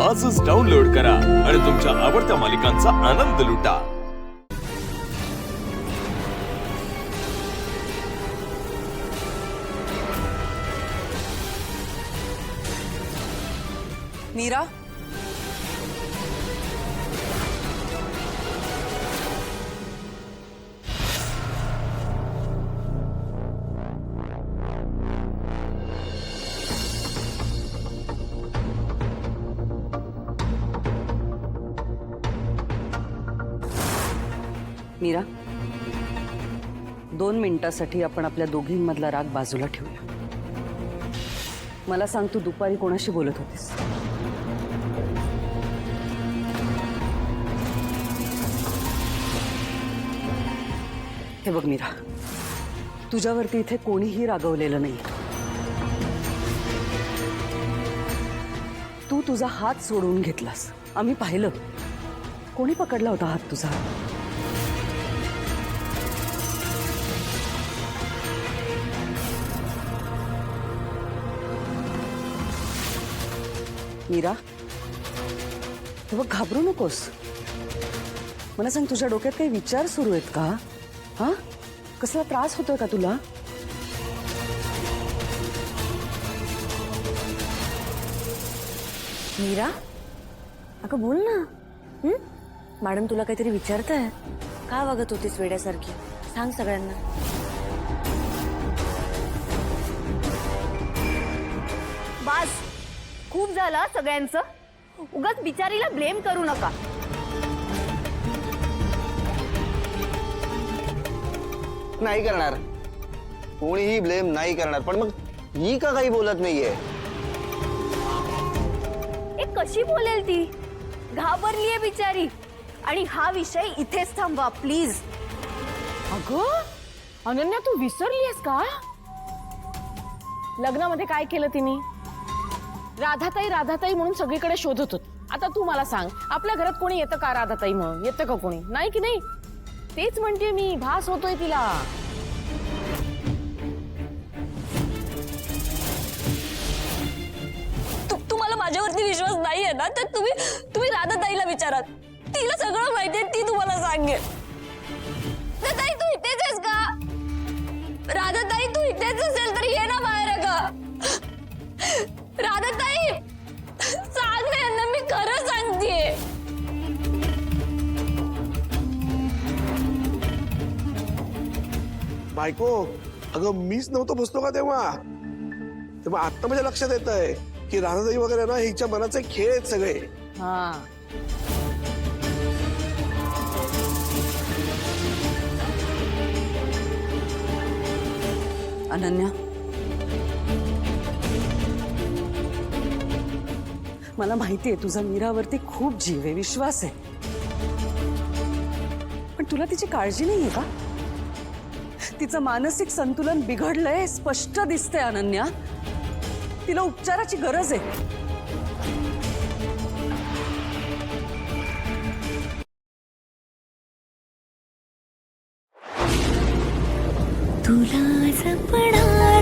आजच डाउनलोड करा आणि तुमच्या आवडत्या मालिकांचा आनंद लुटा। मीरा, मीरा, 2 मिनिटांसाठी आपण आपल्या दोघींमधला राग बाजूला ठेवूया। मला सांग, तू दुपारी कोणाशी बोलत होतीस? हे बघ मीरा, तुझ्यावरती इथे कोणीही रागवलेलं नाही। तू तुझा हात सोडून घेतलास, आम्ही पाहिलं। कोणी पकडला होता हात तुझा? मीरा, हे बघ, घाबरू नकोस। मला सांग, तुझ्या डोक्यात काही विचार सुरू आहेत का? हा, कसला त्रास होतोय का तुला? मीरा, अगं बोल ना। मॅडम तुला काहीतरी विचारताय? का वागत होतीस वेड्यासारखी? सांग सगळ्यांना। बस, खूप झालं सगळ्यांचं। उगाच बिचारीला ब्लेम करू नका। नाही करणार, कोणीही ब्लेम नाही करणार। पण मग ही का काही बोलत नाहीये? कशी बोलेल ती? घाबरलीये बिचारी। आणि हा विषय इथेच थांबवा प्लीज। अगं अनन्या, तू विसरलीयस का? लग्नामध्ये काय केलं तिने? राधाताई राधाताई म्हणून सगळीकडे शोधत होत। आता तू मला सांग, आपल्या घरात कोणी येतं का राधाताई म्हणून? येतं का कोणी? नाही की नाही? तेच म्हणते मी, भास होतोय तिला। तुम्हाला माझ्यावरती विश्वास नाहीये ना, तर तुम्ही राधाताईला विचारा। तिला सगळं माहितीये, ती तुम्हाला सांगेल। राधाताई, तू इथेच आहेस का? राधाताई, तू इथेच असेल तर ये ना बाहेर का? राधाताई, सांग ना यांना, मी खरं सांगतेय। बायको, अगं मीच नव्हतो बसलो का तेव्हा आता माझ्या लक्षात येतंय की राधाताई वगैरे ना हिच्या मनाचे खेळ आहेत सगळे। हा, अनन्या, मला माहितीये तुझा मीरावरती खूप जीव आहे, विश्वास आहे। पण तुला तिची काळजी नाहीये का? तिचं मानसिक संतुलन बिघडलंय, स्पष्ट दिसतंय अनन्या। तिला उपचाराची गरज आहे। तुला जपणार